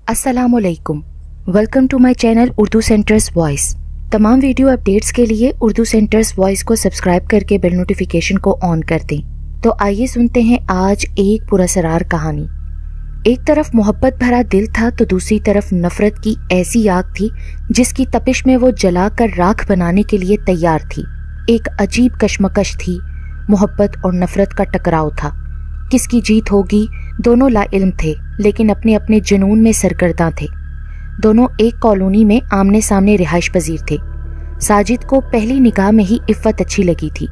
अस्सलामुअलैकुम, welcome to my channel Urdu centres voice. तमाम video updates के लिए उर्दू सेंटर्स वॉइस को सब्सक्राइब करके बेल नोटिफिकेशन को ऑन कर दें। तो आइए सुनते हैं आज एक पुरअसरार कहानी। एक तरफ मोहब्बत भरा दिल था तो दूसरी तरफ नफरत की ऐसी आग थी जिसकी तपिश में वो जलाकर राख बनाने के लिए तैयार थी। एक अजीब कशमकश थी, मोहब्बत और नफरत का टकराव था। किसकी जीत होगी, दोनों लाइल्म थे लेकिन अपने अपने जुनून में सरगर्दा थे। दोनों एक कॉलोनी में आमने सामने रिहाइश पजीर थे। साजिद को पहली निगाह में ही इफ़्फ़त अच्छी लगी थी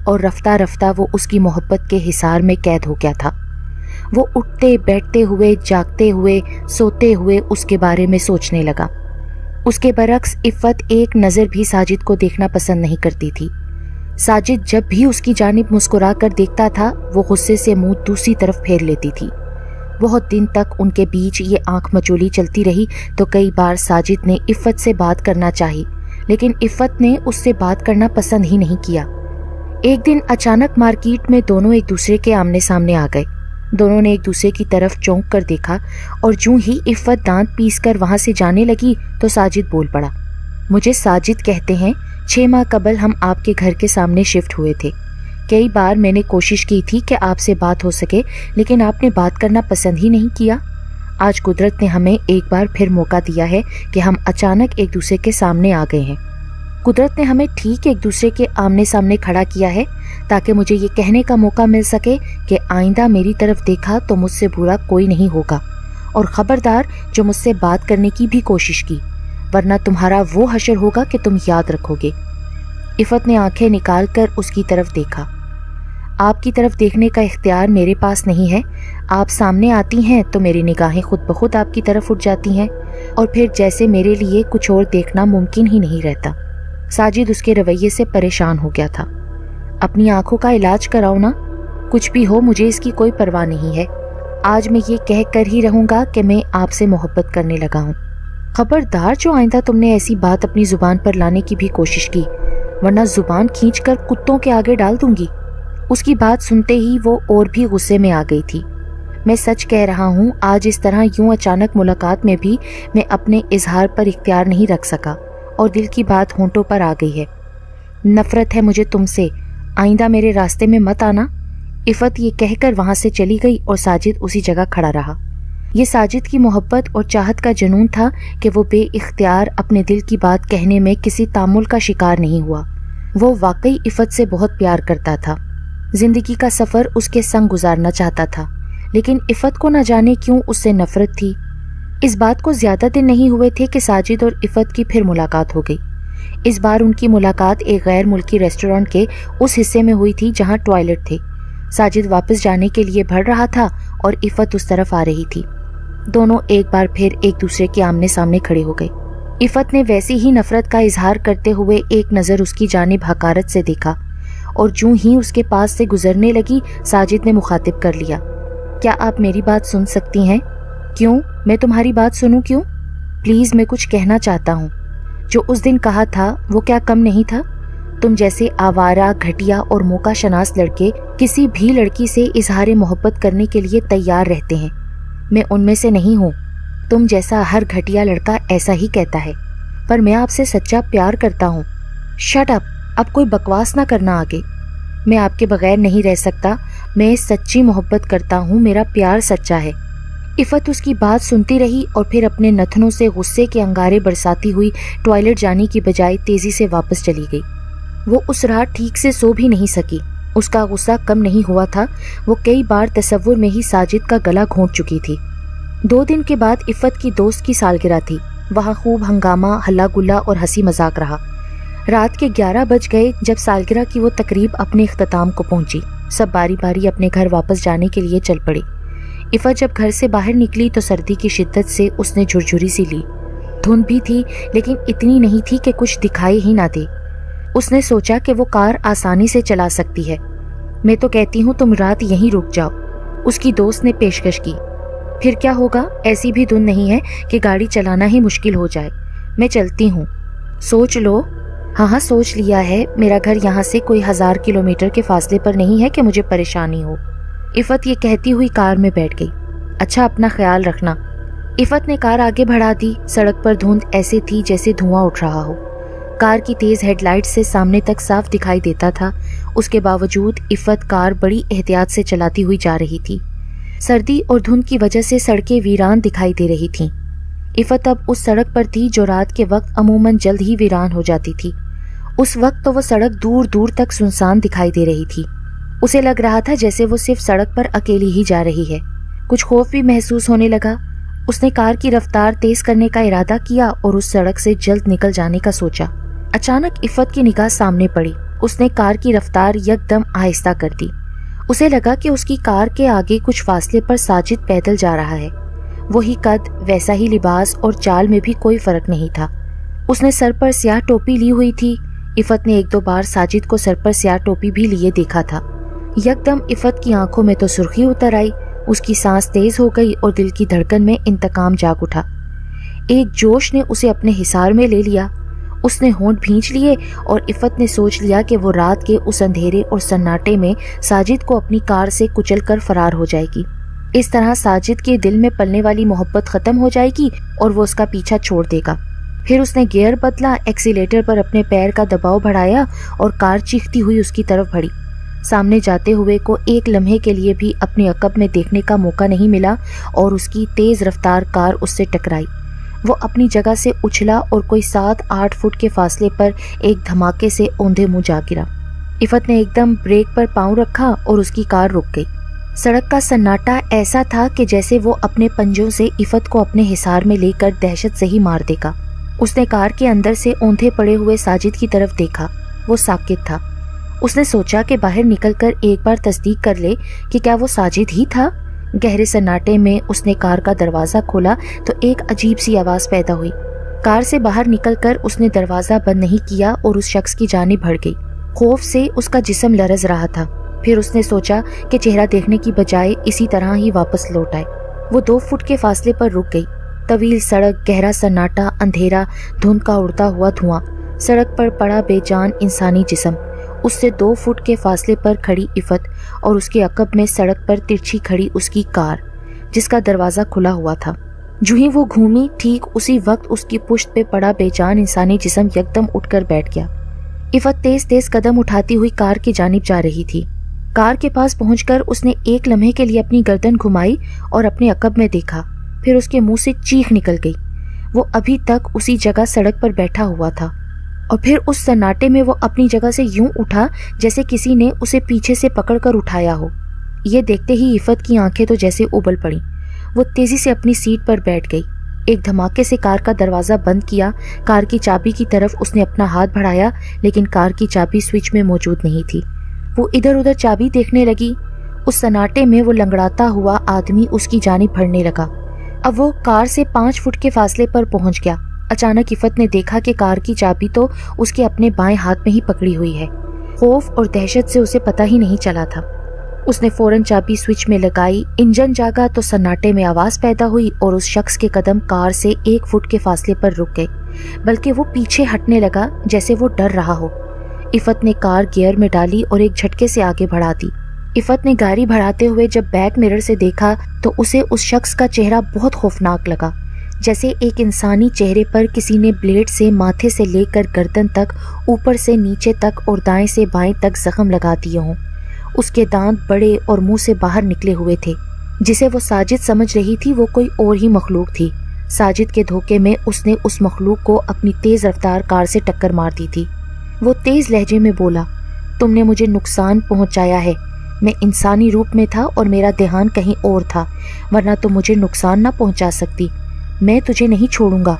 और रफ्ता रफ्ता वो उसकी मोहब्बत के हिसार में कैद हो गया था। वो उठते बैठते हुए, जागते हुए, सोते हुए उसके बारे में सोचने लगा। उसके बरक्स इफ़्फ़त एक नज़र भी साजिद को देखना पसंद नहीं करती थी। साजिद जब भी उसकी जानिब मुस्कुरा कर देखता था वो गुस्से से मुंह दूसरी तरफ फेर लेती थी। बहुत दिन तक उनके बीच ये आंख मचोली चलती रही तो कई बार साजिद ने इफ़्फ़त से बात करना चाही लेकिन इफ़्फ़त ने उससे बात करना पसंद ही नहीं किया। एक दिन अचानक मार्केट में दोनों एक दूसरे के आमने सामने आ गए। दोनों ने एक दूसरे की तरफ चौंक कर देखा और यूं ही इफ़्फ़त दांत पीस कर वहां से जाने लगी तो साजिद बोल पड़ा। मुझे साजिद कहते हैं। 6 माह कबल हम आपके घर के सामने शिफ्ट हुए थे। कई बार मैंने कोशिश की थी कि आपसे बात हो सके लेकिन आपने बात करना पसंद ही नहीं किया। आज कुदरत ने हमें एक बार फिर मौका दिया है कि हम अचानक एक दूसरे के सामने आ गए हैं। कुदरत ने हमें ठीक एक दूसरे के आमने सामने खड़ा किया है ताकि मुझे ये कहने का मौका मिल सके कि आइंदा मेरी तरफ देखा तो मुझसे बुरा कोई नहीं होगा और ख़बरदार जो मुझसे बात करने की भी कोशिश की, वरना तुम्हारा वो हशर होगा कि तुम याद रखोगे। इफ़्फ़त ने आंखें निकाल कर उसकी तरफ देखा। आपकी तरफ देखने का इख्तियार मेरे पास नहीं है। आप सामने आती हैं तो मेरी निगाहें खुद ब खुद आपकी तरफ उठ जाती हैं और फिर जैसे मेरे लिए कुछ और देखना मुमकिन ही नहीं रहता। साजिद उसके रवैये से परेशान हो गया था। अपनी आंखों का इलाज कराओ ना। कुछ भी हो मुझे इसकी कोई परवाह नहीं है। आज मैं ये कह कर ही रहूँगा कि मैं आपसे मोहब्बत करने लगा हूँ। खबरदार जो आइंदा तुमने ऐसी बात अपनी जुबान पर लाने की भी कोशिश की, वरना जुबान खींचकर कुत्तों के आगे डाल दूंगी। उसकी बात सुनते ही वो और भी गुस्से में आ गई थी। मैं सच कह रहा हूँ, आज इस तरह यूं अचानक मुलाकात में भी मैं अपने इजहार पर इख्तियार नहीं रख सका और दिल की बात होंठों पर आ गई है। नफरत है मुझे तुमसे, आइंदा मेरे रास्ते में मत आना। इफ़्फ़त ये कहकर वहां से चली गई और साजिद उसी जगह खड़ा रहा। ये साजिद की मोहब्बत और चाहत का जुनून था कि वो बेइख्तियार अपने दिल की बात कहने में किसी तामुल का शिकार नहीं हुआ। वो वाकई इफ़्फ़त से बहुत प्यार करता था। जिंदगी का सफ़र उसके संग गुजारना चाहता था लेकिन इफ़्फ़त को न जाने क्यों उससे नफरत थी। इस बात को ज़्यादा दिन नहीं हुए थे कि साजिद और इफ़्फ़त की फिर मुलाकात हो गई। इस बार उनकी मुलाकात एक गैर मुल्की रेस्टोरेंट के उस हिस्से में हुई थी जहाँ टॉयलेट थे। साजिद वापस जाने के लिए बढ़ रहा था और इफ़्फ़त उस तरफ आ रही थी। दोनों एक बार फिर एक दूसरे के आमने सामने खड़े हो गए। इफ़्फ़त ने वैसी ही नफरत का इजहार करते हुए एक नज़र उसकी जानिब हकारत से देखा और यूं ही उसके पास से गुजरने लगी। साजिद ने मुखातिब कर लिया, क्या आप मेरी बात सुन सकती हैं? क्यों, मैं तुम्हारी बात सुनूं क्यों? प्लीज़, मैं कुछ कहना चाहता हूँ। जो उस दिन कहा था वो क्या कम नहीं था? तुम जैसे आवारा, घटिया और मौका शनास लड़के किसी भी लड़की से इजहार मोहब्बत करने के लिए तैयार रहते हैं। मैं उनमें से नहीं हूँ। तुम जैसा हर घटिया लड़का ऐसा ही कहता है, पर मैं आपसे सच्चा प्यार करता हूँ। शट अप, अब कोई बकवास ना करना आगे। मैं आपके बगैर नहीं रह सकता। मैं सच्ची मोहब्बत करता हूँ, मेरा प्यार सच्चा है। इफ़्फ़त उसकी बात सुनती रही और फिर अपने नथनों से गुस्से के अंगारे बरसाती हुई टॉयलेट जाने की बजाय तेजी से वापस चली गई। वो उस रात ठीक से सो भी नहीं सकी। उसका गुस्सा कम नहीं हुआ था। वो कई बार तसव्वुर में ही साजिद का गला घोंट चुकी थी। 2 दिन के बाद इफ़्फ़त की दोस्त की सालगिरह थी। वहाँ खूब हंगामा, हल्ला गुल्ला और हंसी मजाक रहा। रात के 11 बज गए जब सालगिरह की वो तकरीब अपने इख्तिताम को पहुंची। सब बारी बारी अपने घर वापस जाने के लिए चल पड़े। इफ़्फ़त जब घर से बाहर निकली तो सर्दी की शिद्दत से उसने झुरझुरी सी ली। धुंध भी थी लेकिन इतनी नहीं थी कि कुछ दिखाई ही ना दे। उसने सोचा कि वो कार आसानी से चला सकती है। मैं तो कहती हूँ तुम रात यहीं रुक जाओ, उसकी दोस्त ने पेशकश की। फिर क्या होगा, ऐसी भी धुंध नहीं है कि गाड़ी चलाना ही मुश्किल हो जाए। मैं चलती हूँ। सोच लो। हाँ, सोच लिया है। मेरा घर यहाँ से कोई 1000 किलोमीटर के फासले पर नहीं है कि मुझे परेशानी हो। इफ़्फ़त ये कहती हुई कार में बैठ गई। अच्छा, अपना ख्याल रखना। इफ़त ने कार आगे बढ़ा दी। सड़क पर धुंध ऐसे थी जैसे धुआं उठ रहा हो। कार की तेज हेडलाइट से सामने तक साफ दिखाई देता था। उसके बावजूद इफ़त कार बड़ी एहतियात से चलाती हुई जा रही थी। सर्दी और धुंध की वजह से सड़कें वीरान दिखाई दे रही थीं। इफ़त अब उस सड़क पर थी जो रात के वक्त अमूमन जल्द ही वीरान हो जाती थी। उस वक्त तो वो सड़क दूर दूर तक सुनसान दिखाई दे रही थी। उसे लग रहा था जैसे वो सिर्फ सड़क पर अकेली ही जा रही है। कुछ खौफ भी महसूस होने लगा। उसने कार की रफ्तार तेज करने का इरादा किया और उस सड़क से जल्द निकल जाने का सोचा। अचानक इफ़त की निगाह सामने पड़ी। उसने कार की रफ्तार यकदम आहिस्ता कर दी। उसे लगा कि उसकी कार के आगे कुछ फासले पर साजिद पैदल जा रहा है। वही कद, वैसा ही लिबास और चाल में भी कोई फर्क नहीं था। उसने सर पर स्याह टोपी ली हुई थी। इफ़त ने एक दो बार साजिद को सर पर स्याह टोपी भी लिए देखा था। यकदम इफ़त की आंखों में तो सुर्खी उतर आई। उसकी सांस तेज हो गई और दिल की धड़कन में इंतकाम जाग उठा। एक जोश ने उसे अपने हिसार में ले लिया। उसने होंठ भींच लिए और इफ़त ने सोच लिया कि वो रात के उस अंधेरे और सन्नाटे में साजिद को अपनी कार से कुचल कर फरार हो जाएगी। इस तरह साजिद के दिल में पलने वाली मोहब्बत खत्म हो जाएगी और वो उसका पीछा छोड़ देगा। फिर उसने गियर बदला, एक्सीलेटर पर अपने पैर का दबाव बढ़ाया और कार चीखती हुई उसकी तरफ बढ़ी। सामने जाते हुए को एक लम्हे के लिए भी अपने अकब में देखने का मौका नहीं मिला और उसकी तेज रफ्तार कार उससे टकराई। वो अपनी जगह से उछला और कोई 7-8 फुट के फासले पर एक धमाके से औंधे मुंह जा गिरा। इफ़त ने एकदम ब्रेक पर पांव रखा और उसकी कार रुक गई। सड़क का सन्नाटा ऐसा था कि जैसे वो अपने पंजों से इफ़त को अपने हिसार में लेकर दहशत से ही मार देगा। उसने कार के अंदर से औंधे पड़े हुए साजिद की तरफ देखा। वो साकित था। उसने सोचा कि बाहर निकलकर एक बार तस्दीक कर ले कि क्या वो साजिद ही था। गहरे सन्नाटे में उसने कार का दरवाज़ा खोला तो एक अजीब सी आवाज़ पैदा हुई। कार से बाहर निकलकर उसने दरवाज़ा बंद नहीं किया और उस शख्स की जानिब बढ़ गई। खौफ से उसका जिस्म लरज़ रहा था। फिर उसने सोचा कि चेहरा देखने की बजाय इसी तरह ही वापस लौट आए। वो 2 फुट के फासले पर रुक गई। तवील सड़क, गहरा सन्नाटा, अंधेरा, धुंध का उड़ता हुआ धुआं, सड़क पर पड़ा बेजान इंसानी जिस्म, उससे 2 फुट के फासले पर खड़ी इफ़त और उसके अकब में सड़क पर तिरछी खड़ी उसकी कार जिसका दरवाज़ा खुला हुआ था। जो ही वो घूमी, ठीक उसी वक्त उसकी पुश्त पे पड़ा बेजान इंसानी जिस्म यकदम उठकर बैठ गया। इफ़त तेज तेज कदम उठाती हुई कार की जानिब जा रही थी। कार के पास पहुंचकर उसने एक लम्हे के लिए अपनी गर्दन घुमाई और अपने अकब में देखा। फिर उसके मुंह से चीख निकल गई। वो अभी तक उसी जगह सड़क पर बैठा हुआ था और फिर उस सन्नाटे में वो अपनी जगह से यूं उठा जैसे किसी ने उसे पीछे से पकड़कर उठाया हो। ये देखते ही इफ़त की आंखें तो जैसे उबल पड़ी। वो तेजी से अपनी सीट पर बैठ गई। एक धमाके से कार का दरवाज़ा बंद किया। कार की चाबी की तरफ उसने अपना हाथ बढ़ाया, लेकिन कार की चाबी स्विच में मौजूद नहीं थी। वो इधर उधर चाबी देखने लगी। उस सन्नाटे में वो लंगड़ाता हुआ आदमी उसकी जानिब बढ़ने लगा। अब वो कार से 5 फुट के फासले पर पहुंच गया। अचानक इफ़त ने देखा कि कार की चाबी तो उसके अपने बाएं हाथ में ही पकड़ी हुई है। खौफ और दहशत से उसे पता ही नहीं चला था। उसने फौरन चाबी स्विच में लगाई। इंजन जागा तो सन्नाटे में आवाज़ पैदा हुई और उस शख्स के कदम कार से 1 फुट के फासले पर रुक गए, बल्कि वो पीछे हटने लगा जैसे वो डर रहा हो। इफ़त ने कार गियर में डाली और एक झटके से आगे बढ़ा दी। इफ़त ने गाड़ी बढ़ाते हुए जब बैक मिरर से देखा तो उसे उस शख्स का चेहरा बहुत खौफनाक लगा, जैसे एक इंसानी चेहरे पर किसी ने ब्लेड से माथे से लेकर गर्दन तक, ऊपर से नीचे तक और दाएं से बाएं तक जख्म लगा दिए हों। उसके दांत बड़े और मुंह से बाहर निकले हुए थे। जिसे वो साजिद समझ रही थी वो कोई और ही मखलूक थी। साजिद के धोखे में उसने उस मखलूक को अपनी तेज रफ्तार कार से टक्कर मार दी थी। वो तेज लहजे में बोला, तुमने मुझे नुकसान पहुंचाया है। मैं इंसानी रूप में था और मेरा ध्यान कहीं और था, वरना तो मुझे नुकसान ना पहुंचा सकती। मैं तुझे नहीं छोड़ूंगा।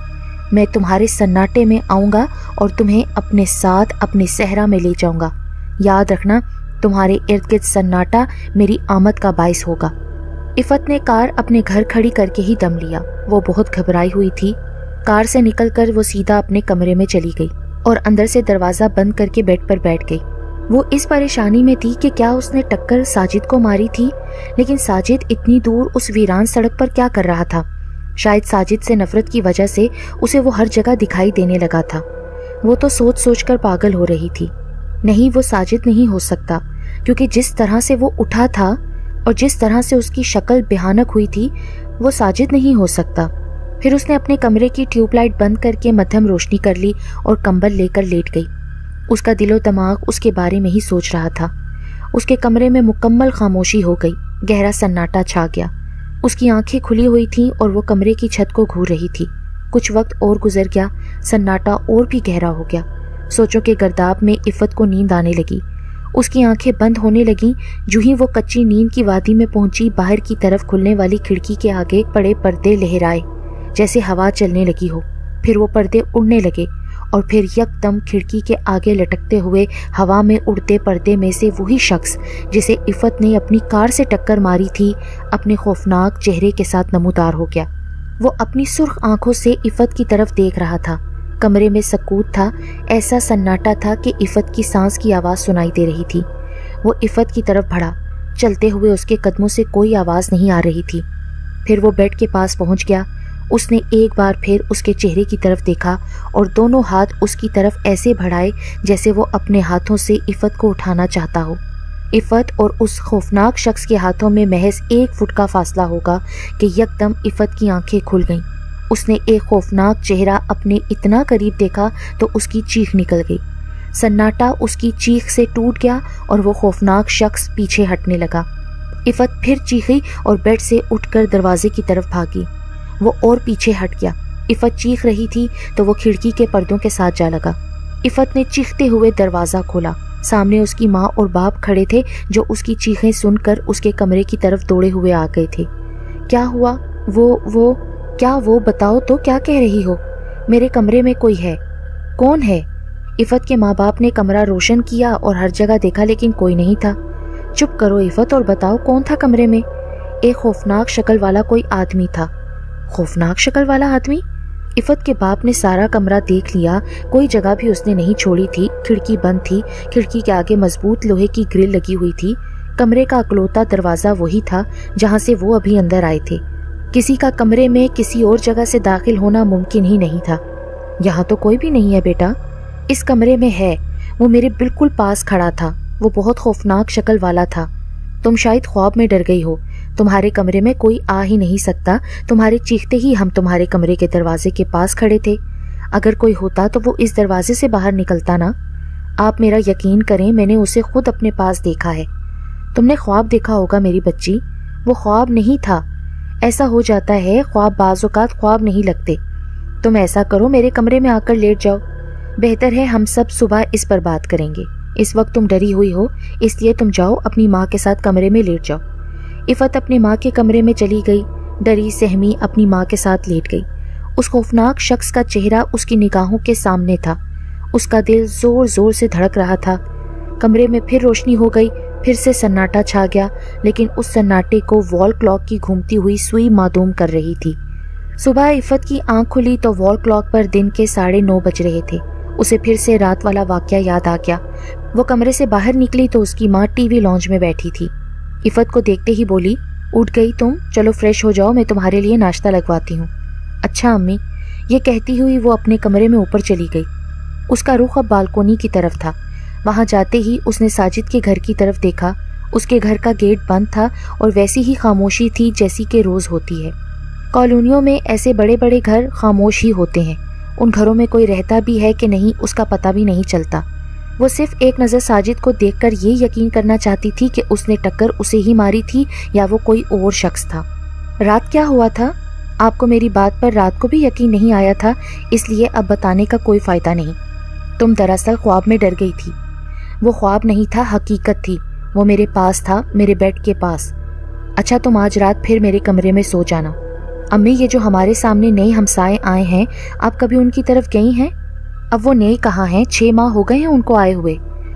मैं तुम्हारे सन्नाटे में आऊँगा और तुम्हें अपने साथ अपने सहरा में ले जाऊँगा। याद रखना, तुम्हारे इर्द गिर्द सन्नाटा मेरी आमद का बाइस होगा। इफ़त ने कार अपने घर खड़ी करके ही दम लिया। वो बहुत घबराई हुई थी। कार से निकलकर वो सीधा अपने कमरे में चली गई और अंदर से दरवाज़ा बंद करके बेड पर बैठ गई। वो इस परेशानी में थी कि क्या उसने टक्कर साजिद को मारी थी, लेकिन साजिद इतनी दूर उस वीरान सड़क पर क्या कर रहा था। शायद साजिद से नफरत की वजह से उसे वो हर जगह दिखाई देने लगा था। वो तो सोच सोच कर पागल हो रही थी। नहीं, वो साजिद नहीं हो सकता, क्योंकि जिस तरह से वो उठा था और जिस तरह से उसकी शक्ल भयानक हुई थी, वो साजिद नहीं हो सकता। फिर उसने अपने कमरे की ट्यूबलाइट बंद करके मध्यम रोशनी कर ली और कंबल लेकर लेट गई। उसका दिलो दिमाग उसके बारे में ही सोच रहा था। उसके कमरे में मुकम्मल खामोशी हो गई, गहरा सन्नाटा छा गया। उसकी आंखें खुली हुई थीं और वो कमरे की छत को घूर रही थी। कुछ वक्त और गुजर गया, सन्नाटा और भी गहरा हो गया। सोचों के गर्दाब में इफ़त को नींद आने लगी। उसकी आंखें बंद होने लगीं। जूं ही वो कच्ची नींद की वादी में पहुंची, बाहर की तरफ खुलने वाली खिड़की के आगे पड़े पर्दे लहराए जैसे हवा चलने लगी हो। फिर वो पर्दे उड़ने लगे और फिर यकदम खिड़की के आगे लटकते हुए हवा में उड़ते पर्दे में से वही शख्स जिसे इफ़त ने अपनी कार से टक्कर मारी थी, अपने खौफनाक चेहरे के साथ नमूदार हो गया। वो अपनी सुर्ख आंखों से इफ़त की तरफ देख रहा था। कमरे में सकूत था, ऐसा सन्नाटा था कि इफ़त की सांस की आवाज़ सुनाई दे रही थी। वो इफ़त की तरफ बढ़ा। चलते हुए उसके कदमों से कोई आवाज़ नहीं आ रही थी। फिर वो बेड के पास पहुंच गया। उसने एक बार फिर उसके चेहरे की तरफ देखा और दोनों हाथ उसकी तरफ ऐसे बढ़ाए जैसे वो अपने हाथों से इफ़त को उठाना चाहता हो। इफ़त और उस खौफनाक शख्स के हाथों में महज 1 फुट का फासला होगा कि यकदम इफ़त की आंखें खुल गईं। उसने एक खौफनाक चेहरा अपने इतना करीब देखा तो उसकी चीख निकल गई। सन्नाटा उसकी चीख से टूट गया और वो खौफनाक शख्स पीछे हटने लगा। इफ़त फिर चीखी और बेड से उठकर दरवाजे की तरफ भागी। वो और पीछे हट गया। इफ़त चीख रही थी तो वो खिड़की के पर्दों के साथ जा लगा। इफ़त ने चीखते हुए दरवाज़ा खोला। सामने उसकी माँ और बाप खड़े थे जो उसकी चीखें सुनकर उसके कमरे की तरफ दौड़े हुए आ गए थे। क्या हुआ? वो बताओ तो, क्या कह रही हो? मेरे कमरे में कोई है। कौन है? इफ़त के माँ बाप ने कमरा रोशन किया और हर जगह देखा लेकिन कोई नहीं था। चुप करो इफ़त और बताओ कौन था कमरे में? एक खौफनाक शक्ल वाला कोई आदमी था। खौफनाक शक्ल वाला आदमी? इफ़त के बाप ने सारा कमरा देख लिया, कोई जगह भी उसने नहीं छोड़ी थी। खिड़की बंद थी, खिड़की के आगे मजबूत लोहे की ग्रिल लगी हुई थी। कमरे का अकलौता दरवाज़ा वही था जहां से वो अभी अंदर आए थे। किसी का कमरे में किसी और जगह से दाखिल होना मुमकिन ही नहीं था। यहाँ तो कोई भी नहीं है बेटा। इस कमरे में है, वो मेरे बिल्कुल पास खड़ा था। वो बहुत खौफनाक शक्ल वाला था। तुम शायद ख्वाब में डर गई हो। तुम्हारे कमरे में कोई आ ही नहीं सकता। तुम्हारे चीखते ही हम तुम्हारे कमरे के दरवाजे के पास खड़े थे। अगर कोई होता तो वो इस दरवाजे से बाहर निकलता ना। आप मेरा यकीन करें, मैंने उसे खुद अपने पास देखा है। तुमने ख्वाब देखा होगा मेरी बच्ची, वो ख्वाब नहीं था। ऐसा हो जाता है, ख्वाब बाज़ औक़ात ख्वाब नहीं लगते। तुम ऐसा करो, मेरे कमरे में आकर लेट जाओ। बेहतर है हम सब सुबह इस पर बात करेंगे। इस वक्त तुम डरी हुई हो, इसलिए तुम जाओ अपनी माँ के साथ कमरे में लेट जाओ। इफ़त अपनी माँ के कमरे में चली गई। डरी सहमी अपनी माँ के साथ लेट गई। उस खौफनाक शख्स का चेहरा उसकी निगाहों के सामने था। उसका दिल जोर जोर से धड़क रहा था। कमरे में फिर रोशनी हो गई, फिर से सन्नाटा छा गया, लेकिन उस सन्नाटे को वॉल क्लॉक की घूमती हुई सुई मादूम कर रही थी। सुबह इफ़त की आंख खुली तो वॉल क्लॉक पर दिन के 9:30 बज रहे थे। उसे फिर से रात वाला वाकया याद आ गया। वो कमरे से बाहर निकली तो उसकी माँ टीवी लॉन्ज में बैठी थी। इफ़त को देखते ही बोली, उठ गई तुम? चलो फ्रेश हो जाओ, मैं तुम्हारे लिए नाश्ता लगवाती हूँ। अच्छा अम्मी। ये कहती हुई वो अपने कमरे में ऊपर चली गई। उसका रुख अब बालकोनी की तरफ था। वहाँ जाते ही उसने साजिद के घर की तरफ देखा। उसके घर का गेट बंद था और वैसी ही खामोशी थी जैसी कि रोज़ होती है। कॉलोनियों में ऐसे बड़े बड़े घर खामोश ही होते हैं। उन घरों में कोई रहता भी है कि नहीं उसका पता भी नहीं चलता। वो सिर्फ एक नज़र साजिद को देखकर ये यकीन करना चाहती थी कि उसने टक्कर उसे ही मारी थी या वो कोई और शख्स था। रात क्या हुआ था? आपको मेरी बात पर रात को भी यकीन नहीं आया था, इसलिए अब बताने का कोई फ़ायदा नहीं। तुम दरअसल ख्वाब में डर गई थी। वो ख्वाब नहीं था, हकीकत थी। वो मेरे पास था, मेरे बेड के पास। अच्छा तुम आज रात फिर मेरे कमरे में सो जाना। अम्मी, ये जो हमारे सामने नए हमसाए आए हैं, आप कभी उनकी तरफ गई हैं? अब वो नए कहाँ हैं? 6 माह हो गए हैं उनको आए हुए।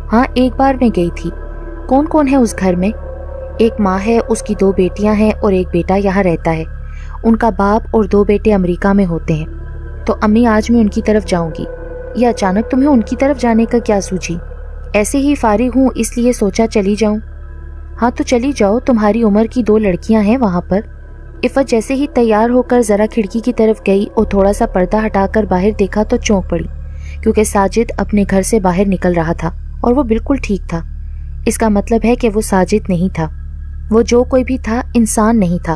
हाँ, एक बार मैं गई थी। कौन कौन है उस घर में? एक माँ है, उसकी 2 बेटियां हैं और एक बेटा यहाँ रहता है। उनका बाप और 2 बेटे अमेरिका में होते हैं। तो अम्मी, आज मैं उनकी तरफ जाऊंगी। ये अचानक तुम्हें उनकी तरफ जाने का क्या सूझी? ऐसे ही फारिग हूँ इसलिए सोचा चली जाऊं। हाँ तो चली जाओ, तुम्हारी उम्र की 2 लड़कियां हैं वहाँ पर। इफ़त जैसे ही तैयार होकर ज़रा खिड़की की तरफ गई और थोड़ा सा पर्दा हटाकर बाहर देखा तो चौंक पड़ी, क्योंकि साजिद अपने घर से बाहर निकल रहा था और वो बिल्कुल ठीक था। इसका मतलब है कि वो साजिद नहीं था। वो जो कोई भी था, इंसान नहीं था।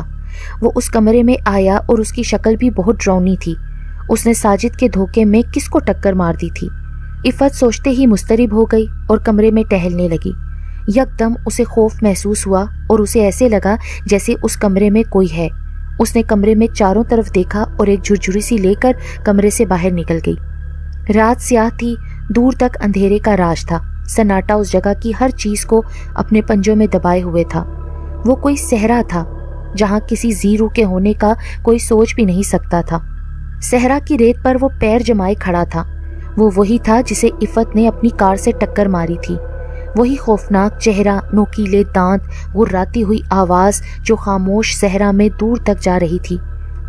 وہ اس کمرے میں آیا اور اس کی شکل بھی بہت ڈراؤنی تھی۔ اس نے ساجد کے دھوکے میں کس کو ٹکر مار دی تھی؟ عفت سوچتے ہی مضطرب ہو گئی اور کمرے میں ٹہلنے لگی۔ یکدم اسے خوف محسوس ہوا اور اسے ایسے لگا جیسے اس کمرے میں کوئی ہے۔ اس نے کمرے میں چاروں طرف دیکھا اور ایک جھرجھری سی لے کر کمرے سے باہر نکل گئی۔ رات سیاہ تھی، دور تک اندھیرے کا راج تھا۔ سناٹا اس جگہ کی ہر چیز کو اپنے پنجوں میں دبائے ہوئے تھا۔ وہ کوئی صحرا تھا جہاں کسی زیرو کے ہونے کا کوئی سوچ بھی نہیں سکتا تھا۔ صحرا کی ریت پر وہ پیر جمائے کھڑا تھا۔ وہ وہی تھا جسے عفت نے اپنی کار سے ٹکر ماری تھی۔ وہی خوفناک چہرہ، نوکیلے دانت، غراتی ہوئی آواز جو خاموش صحرا میں دور تک جا رہی تھی۔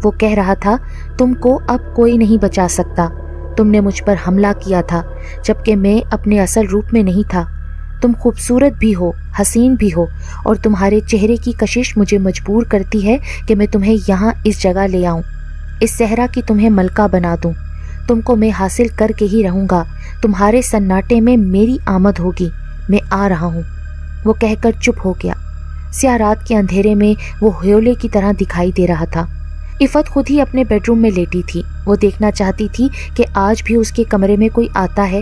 وہ کہہ رہا تھا، تم کو اب کوئی نہیں بچا سکتا۔ تم نے مجھ پر حملہ کیا تھا جبکہ میں اپنے اصل روپ میں نہیں تھا۔ تم خوبصورت بھی ہو، حسین بھی ہو، اور تمہارے چہرے کی کشش مجھے مجبور کرتی ہے کہ میں تمہیں یہاں اس جگہ لے آؤں، اس صحرا کی تمہیں ملکہ بنا دوں۔ تم کو میں حاصل کر کے ہی رہوں گا۔ تمہارے سناٹے میں میری آمد ہوگی۔ میں آ رہا ہوں۔ وہ کہہ کر چپ ہو گیا۔ سیاہ رات کے اندھیرے میں وہ ہیولے کی طرح دکھائی دے رہا تھا۔ عفت خود ہی اپنے بیڈ روم میں لیٹی تھی۔ وہ دیکھنا چاہتی تھی کہ آج بھی اس کے کمرے میں کوئی آتا ہے۔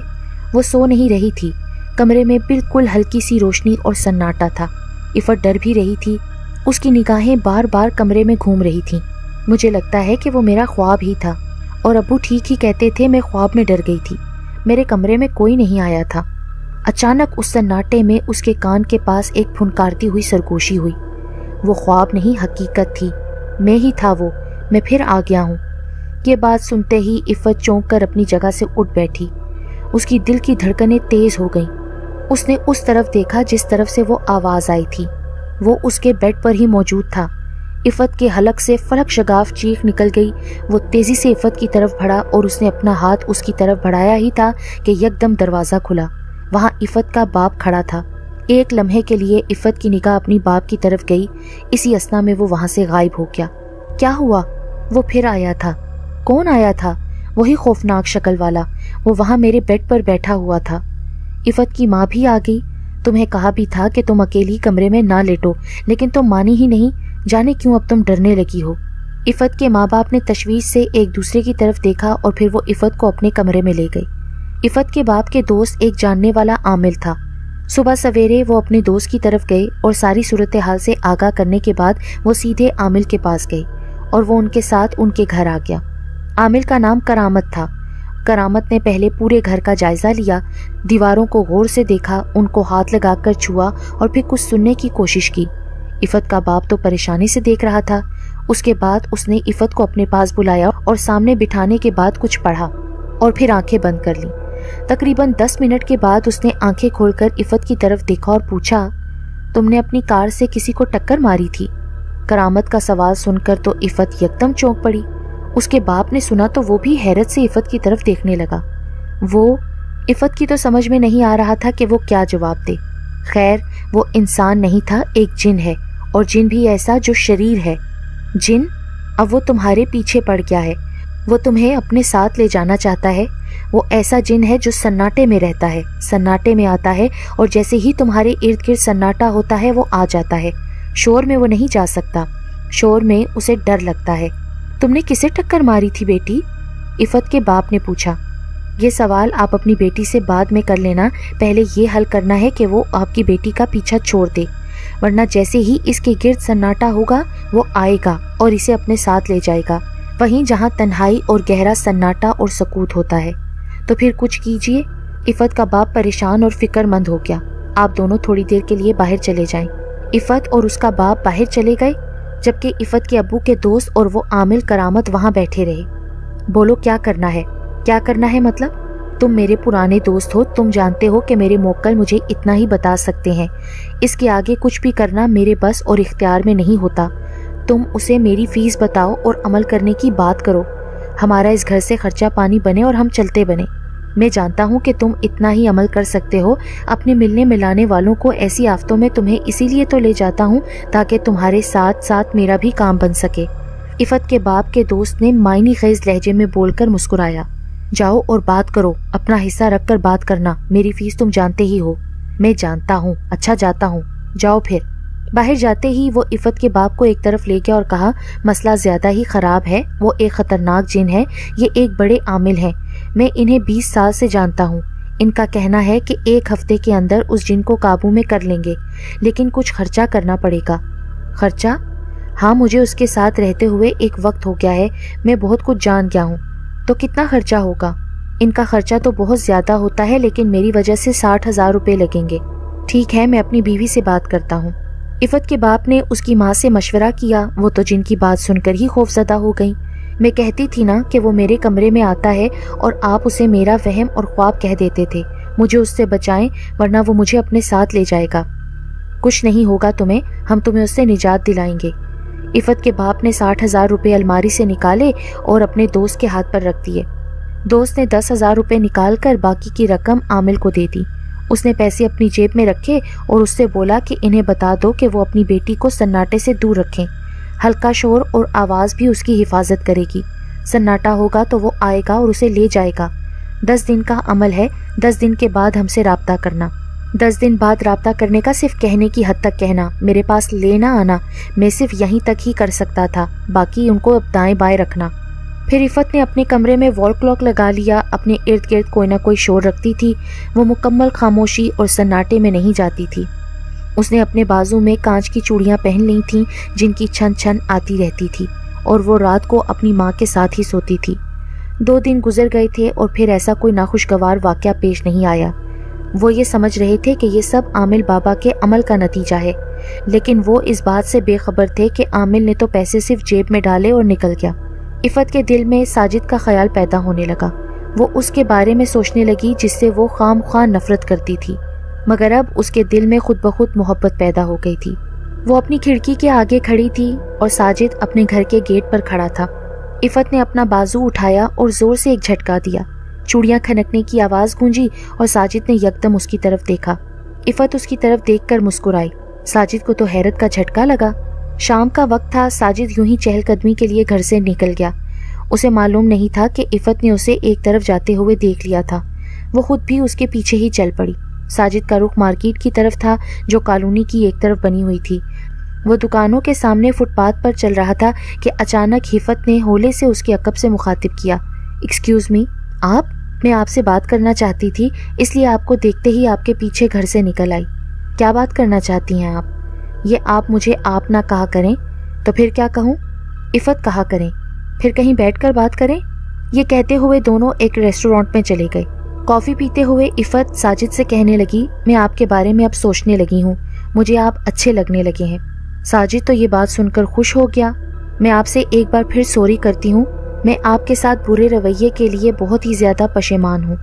وہ سو نہیں رہی تھی۔ کمرے میں بالکل ہلکی سی روشنی اور سناٹا تھا۔ عفت ڈر بھی رہی تھی۔ اس کی نگاہیں بار بار کمرے میں گھوم رہی تھیں۔ مجھے لگتا ہے کہ وہ میرا خواب ہی تھا، اور ابو ٹھیک ہی کہتے تھے، میں خواب میں ڈر گئی تھی۔ میرے کمرے میں کوئی نہیں آیا تھا۔ اچانک اس سناٹے میں اس کے کان کے پاس ایک پھنکارتی ہوئی سرگوشی ہوئی۔ وہ خواب نہیں، حقیقت تھی۔ میں ہی تھا وہ، میں پھر آ گیا ہوں۔ یہ بات سنتے ہی عفت چونک کر اپنی جگہ سے اٹھ بیٹھی۔ اس کی دل کی دھڑکنیں تیز ہو گئیں۔ اس نے اس طرف دیکھا جس طرف سے وہ آواز آئی تھی۔ وہ اس کے بیڈ پر ہی موجود تھا۔ عفت کے حلق سے فلک شگاف چیخ نکل گئی۔ وہ تیزی سے عفت کی طرف بڑھا اور اس نے اپنا ہاتھ اس کی طرف بڑھایا ہی تھا کہ یکدم دروازہ کھلا۔ وہاں عفت کا باپ کھڑا تھا۔ ایک لمحے کے لیے عفت کی نگاہ اپنی باپ کی طرف گئی۔ اسی اثنا میں وہ وہاں سے غائب ہو گیا۔ کیا ہوا؟ وہ پھر آیا تھا۔ کون آیا تھا؟ وہی خوفناک شکل والا۔ وہ وہاں میرے بیڈ پر بیٹھا ہوا تھا۔ عفت کی ماں بھی آ گئی۔ تمہیں کہا بھی تھا کہ تم اکیلی کمرے میں نہ لیٹو، لیکن تم مانی ہی نہیں۔ جانے کیوں اب تم ڈرنے لگی ہو؟ عفت کے ماں باپ نے تشویش سے ایک دوسرے کی طرف دیکھا اور پھر وہ عفت کو اپنے کمرے میں لے گئی۔ عفت کے باپ کے دوست ایک جاننے والا عامل تھا۔ صبح سویرے وہ اپنے دوست کی طرف گئے اور ساری صورتحال سے آگاہ کرنے کے بعد وہ سیدھے عامل کے پاس گئے اور وہ ان کے ساتھ ان کے گھر آ گیا۔ عامل کا نام کرامت تھا۔ کرامت نے پہلے پورے گھر کا جائزہ لیا، دیواروں کو غور سے دیکھا، ان کو ہاتھ لگا کر چھوا اور پھر کچھ سننے کی کوشش کی۔ عفت کا باپ تو پریشانی سے دیکھ رہا تھا۔ اس کے بعد اس نے عفت کو اپنے پاس بلایا اور سامنے بٹھانے کے بعد کچھ پڑھا اور پھر آنکھیں بند کر لیں۔ تقریباً 10 منٹ کے بعد اس نے آنکھیں کھول کر عفت کی طرف دیکھا اور پوچھا، تم نے اپنی کار سے کسی کو ٹکر ماری تھی؟ کرامت کا سوال سن کر تو عفت یکدم چونک پڑی۔ اس کے باپ نے سنا تو وہ بھی حیرت سے عفت کی طرف دیکھنے لگا۔ عفت کی تو سمجھ میں نہیں آ رہا تھا کہ وہ کیا جواب دے۔ خیر، وہ انسان نہیں تھا، ایک جن ہے، اور جن بھی ایسا جو شریر ہے۔ جن؟ اب وہ تمہارے پیچھے پڑ گیا ہے۔ وہ تمہیں اپنے ساتھ لے جانا چاہتا ہے۔ وہ ایسا جن ہے جو سناٹے میں رہتا ہے، سناٹے میں آتا ہے، اور جیسے ہی تمہارے ارد گرد سناٹا ہوتا ہے وہ آ جاتا ہے۔ شور میں وہ نہیں جا سکتا، شور میں اسے ڈر لگتا ہے۔ تم نے کسے ٹکر ماری تھی بیٹی؟ عفت کے باپ نے پوچھا۔ یہ سوال آپ اپنی بیٹی سے بعد میں کر لینا، پہلے یہ حل کرنا ہے کہ وہ آپ کی بیٹی کا پیچھا چھوڑ دے، ورنہ جیسے ہی اس کے گرد سناٹا ہوگا وہ آئے گا اور اسے اپنے ساتھ لے جائے گا، وہیں جہاں تنہائی اور گہرا سناٹا اور سکوت ہوتا ہے۔ تو پھر کچھ کیجئے۔ عفت کا باپ پریشان اور فکر مند ہو گیا۔ آپ دونوں تھوڑی دیر کے لیے باہر چلے جائیں۔ عفت اور اس کا باپ باہر چلے گئے، جبکہ عفت کے ابو کے دوست اور وہ عامل کرامت وہاں بیٹھے رہے۔ بولو کیا کرنا ہے؟ کیا کرنا ہے مطلب؟ تم میرے پرانے دوست ہو، تم جانتے ہو کہ میرے موکل مجھے اتنا ہی بتا سکتے ہیں۔ اس کے آگے کچھ بھی کرنا میرے بس اور اختیار میں نہیں ہوتا۔ تم اسے میری فیس بتاؤ اور عمل کرنے کی بات کرو۔ ہمارا اس گھر سے خرچہ پانی بنے اور ہم چلتے بنے۔ میں جانتا ہوں کہ تم اتنا ہی عمل کر سکتے ہو۔ اپنے ملنے ملانے والوں کو ایسی آفتوں میں تمہیں اسی لیے تو لے جاتا ہوں تاکہ تمہارے ساتھ ساتھ میرا بھی کام بن سکے۔ عفت کے باپ کے دوست نے معنی خیز لہجے میں بول کر مسکرایا۔ جاؤ اور بات کرو، اپنا حصہ رکھ کر بات کرنا، میری فیس تم جانتے ہی ہو۔ میں جانتا ہوں، اچھا جاتا ہوں، جاؤ پھر۔ باہر جاتے ہی وہ عفت کے باپ کو ایک طرف لے گیا اور کہا مسئلہ زیادہ ہی خراب ہے، وہ ایک خطرناک جن ہے، یہ ایک بڑے عامل ہیں، میں انہیں 20 سال سے جانتا ہوں، ان کا کہنا ہے کہ 1 ہفتے کے اندر اس جن کو قابو میں کر لیں گے، لیکن کچھ خرچہ کرنا پڑے گا۔ خرچہ؟ ہاں، مجھے اس کے ساتھ رہتے ہوئے ایک وقت ہو گیا ہے، میں بہت کچھ جان گیا ہوں۔ تو کتنا خرچہ ہوگا؟ ان کا خرچہ تو بہت زیادہ ہوتا ہے، لیکن میری وجہ سے 60,000 روپے لگیں گے۔ ٹھیک ہے، میں اپنی بیوی سے بات کرتا ہوں۔ عفت کے باپ نے اس کی ماں سے مشورہ کیا، وہ تو جن کی بات سن کر ہی خوفزدہ ہو گئیں۔ میں کہتی تھی نا کہ وہ میرے کمرے میں آتا ہے اور آپ اسے میرا وہم اور خواب کہہ دیتے تھے، مجھے اس سے بچائیں ورنہ وہ مجھے اپنے ساتھ لے جائے گا۔ کچھ نہیں ہوگا تمہیں، ہم تمہیں اس سے نجات دلائیں گے۔ عفت کے باپ نے 60,000 روپے الماری سے نکالے اور اپنے دوست کے ہاتھ پر رکھ دیے۔ دوست نے 10,000 روپے نکال کر باقی کی رقم عامل کو دے دی۔ اس نے پیسے اپنی جیب میں رکھے اور اس سے بولا کہ انہیں بتا دو کہ وہ اپنی بیٹی کو سناٹے سے دور رکھیں، ہلکا شور اور آواز بھی اس کی حفاظت کرے گی، سناٹا ہوگا تو وہ آئے گا اور اسے لے جائے گا۔ 10 دن کا عمل ہے، 10 دن کے بعد ہم سے رابطہ کرنا۔ 10 دن بعد رابطہ کرنے کا صرف کہنے کی حد تک کہنا، میرے پاس لینا آنا میں صرف یہیں تک ہی کر سکتا تھا، باقی ان کو اب دائیں بائیں رکھنا۔ پھر عفت نے اپنے کمرے میں وال کلاک لگا لیا، اپنے ارد گرد کوئی نہ کوئی شور رکھتی تھی، وہ مکمل خاموشی اور سناٹے میں نہیں جاتی تھی۔ اس نے اپنے بازو میں کانچ کی چوڑیاں پہن لی تھیں جن کی چھن چھن آتی رہتی تھی، اور وہ رات کو اپنی ماں کے ساتھ ہی سوتی تھی۔ 2 دن گزر گئے تھے اور پھر ایسا کوئی ناخوشگوار واقعہ پیش نہیں آیا۔ وہ یہ سمجھ رہے تھے کہ یہ سب عامل بابا کے عمل کا نتیجہ ہے، لیکن وہ اس بات سے بے خبر تھے کہ عامل نے تو پیسے صرف جیب میں ڈالے اور نکل گیا۔ عفت کے دل میں ساجد کا خیال پیدا ہونے لگا، وہ اس کے بارے میں سوچنے لگی جس سے وہ خام خواہ نفرت کرتی تھی، مگر اب اس کے دل میں خود بخود محبت پیدا ہو گئی تھی۔ وہ اپنی کھڑکی کے آگے کھڑی تھی اور ساجد اپنے گھر کے گیٹ پر کھڑا تھا۔ عفت نے اپنا بازو اٹھایا اور زور سے ایک جھٹکا دیا، چوڑیاں کھنکنے کی آواز گونجی اور ساجد نے یکدم اس کی طرف دیکھا۔ عفت اس کی طرف دیکھ کر مسکرائی، ساجد کو تو حیرت کا جھٹکا لگا۔ شام کا وقت تھا، ساجد یوں ہی چہل قدمی کے لیے گھر سے نکل گیا۔ اسے معلوم نہیں تھا کہ عفت نے اسے ایک طرف جاتے ہوئے دیکھ لیا تھا، وہ خود بھی اس کے پیچھے ہی چل پڑی۔ ساجد کا رخ مارکیٹ کی طرف تھا جو کالونی کی ایک طرف بنی ہوئی تھی۔ وہ دکانوں کے سامنے فٹ پاتھ پر چل رہا تھا کہ اچانک عفت نے ہولے سے اس کے عقب سے مخاطب کیا، ایکسکیوز می، آپ؟ میں آپ سے بات کرنا چاہتی تھی، اس لیے آپ کو دیکھتے ہی آپ کے پیچھے گھر سے نکل آئی۔ کیا بات کرنا چاہتی ہیں آپ؟ یہ آپ مجھے آپ نہ کہا کریں تو پھر کیا کہوں؟ عفت کہا کریں، پھر کہیں بیٹھ کر بات کریں۔ یہ کہتے ہوئے دونوں ایک ریسٹورانٹ میں چلے گئے۔ کافی پیتے ہوئے عفت ساجد سے کہنے لگی، میں آپ کے بارے میں اب سوچنے لگی ہوں، مجھے آپ اچھے لگنے لگے ہیں۔ ساجد تو یہ بات سن کر خوش ہو گیا۔ میں آپ سے ایک بار پھر سوری کرتی ہوں، میں آپ کے ساتھ برے رویے کے لیے بہت ہی زیادہ پشیمان ہوں،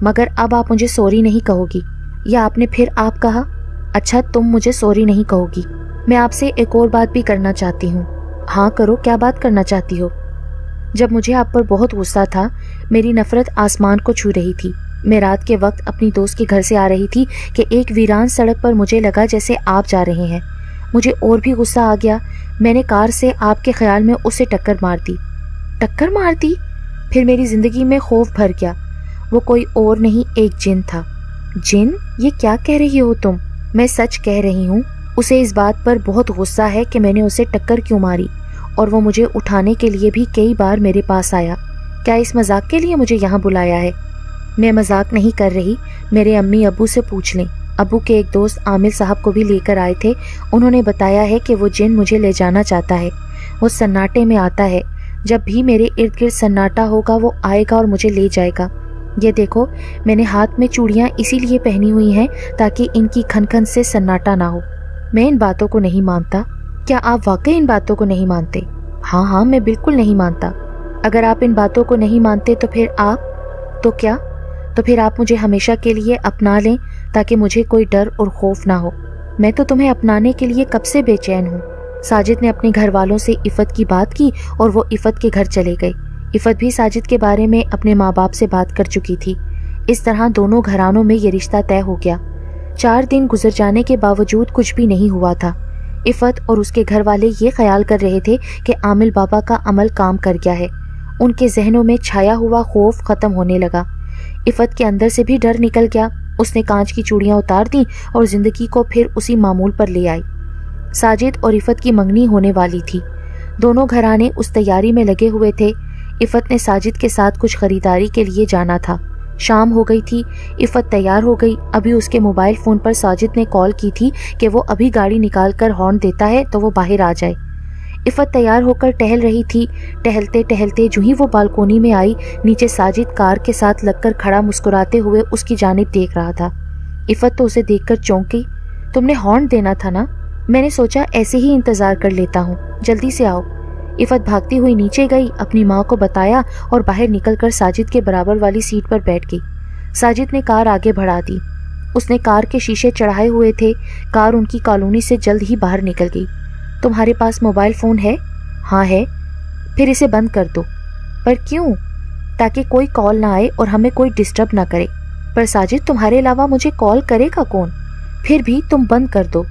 مگر اب آپ مجھے سوری نہیں کہو گی؟ یا آپ نے پھر آپ کہا؟ اچھا، تم مجھے سوری نہیں کہو گی۔ میں آپ سے ایک اور بات بھی کرنا چاہتی ہوں۔ ہاں کرو، کیا بات کرنا چاہتی ہو؟ جب مجھے آپ پر بہت غصہ تھا، میری نفرت آسمان کو چھو رہی تھی، میں رات کے وقت اپنی دوست کے گھر سے آ رہی تھی کہ ایک ویران سڑک پر مجھے لگا جیسے آپ جا رہے ہیں، مجھے اور بھی غصہ آ گیا، میں نے کار سے آپ کے خیال میں اسے ٹکر مار دی۔ ٹکر مار دی؟ پھر میری زندگی میں خوف بھر گیا، وہ کوئی اور نہیں ایک جن تھا۔ جن؟ یہ کیا کہہ رہی ہو تم؟ میں سچ کہہ رہی ہوں، اسے اس بات پر بہت غصہ ہے کہ میں نے اسے ٹکر کیوں ماری، اور وہ مجھے اٹھانے کے لیے بھی کئی بار میرے پاس آیا۔ کیا اس مذاق کے لیے مجھے یہاں بلایا ہے؟ میں مذاق نہیں کر رہی، میرے امی ابو سے پوچھ لیں، ابو کے ایک دوست عامر صاحب کو بھی لے کر آئے تھے، انہوں نے بتایا ہے کہ وہ جن مجھے لے جانا چاہتا ہے، وہ سناٹے میں آتا ہے، جب بھی میرے ارد گرد سناٹا ہوگا وہ آئے گا اور مجھے لے جائے گا۔ یہ دیکھو، میں نے ہاتھ میں چوڑیاں اسی لیے پہنی ہوئی ہیں تاکہ ان کی کھن کھن سے سناٹا نہ ہو۔ میں ان باتوں کو نہیں مانتا۔ کیا آپ واقعی ان باتوں کو نہیں مانتے؟ ہاں ہاں، میں بالکل نہیں مانتا۔ اگر آپ ان باتوں کو نہیں مانتے تو پھر آپ تو کیا؟ تو پھر آپ مجھے ہمیشہ کے لیے اپنا لیں تاکہ مجھے کوئی ڈر اور خوف نہ ہو۔ میں تو تمہیں اپنانے کے لیے کب سے بے چین ہوں۔ ساجد نے اپنے گھر والوں سے عفت کی بات کی اور وہ عفت کے گھر چلے گئے۔ عفت بھی ساجد کے بارے میں اپنے ماں باپ سے بات کر چکی تھی۔ اس طرح دونوں گھرانوں میں یہ رشتہ طے ہو گیا۔ 4 دن گزر جانے کے باوجود کچھ بھی نہیں ہوا تھا۔ عفت اور اس کے گھر والے یہ خیال کر رہے تھے کہ عامل بابا کا عمل کام کر گیا ہے۔ ان کے ذہنوں میں چھایا ہوا خوف ختم ہونے لگا۔ عفت کے اندر سے بھی ڈر نکل گیا۔ اس نے کانچ کی چوڑیاں اتار دیں اور زندگی کو پھر اسی معمول پر لے آئی۔ साजिद और इफ़त की मंगनी होने वाली थी। दोनों घराने उस तैयारी में लगे हुए थे। इफ़त ने साजिद के साथ कुछ खरीदारी के लिए जाना था। शाम हो गई थी। इफ़त तैयार हो गई। अभी उसके मोबाइल फ़ोन पर साजिद ने कॉल की थी कि वो अभी गाड़ी निकाल कर हॉर्न देता है तो वो बाहर आ जाए। इफ़त तैयार होकर टहल रही थी। टहलते टहलते जो ही वो बालकोनी में आई, नीचे साजिद कार के साथ लगकर खड़ा मुस्कुराते हुए उसकी जानिब देख रहा था। इफ़त तो उसे देखकर चौंक गई। तुमने हॉर्न देना था ना? मैंने सोचा ऐसे ही इंतज़ार कर लेता हूँ, जल्दी से आओ। इफ़त भागती हुई नीचे गई, अपनी माँ को बताया और बाहर निकलकर साजिद के बराबर वाली सीट पर बैठ गई। साजिद ने कार आगे बढ़ा दी। उसने कार के शीशे चढ़ाए हुए थे। कार उनकी कॉलोनी से जल्द ही बाहर निकल गई। तुम्हारे पास मोबाइल फ़ोन है? हाँ है। फिर इसे बंद कर दो। पर क्यों? ताकि कोई कॉल ना आए और हमें कोई डिस्टर्ब ना करे। पर साजिद, तुम्हारे अलावा मुझे कॉल करेगा कौन? फिर भी तुम बंद कर दो।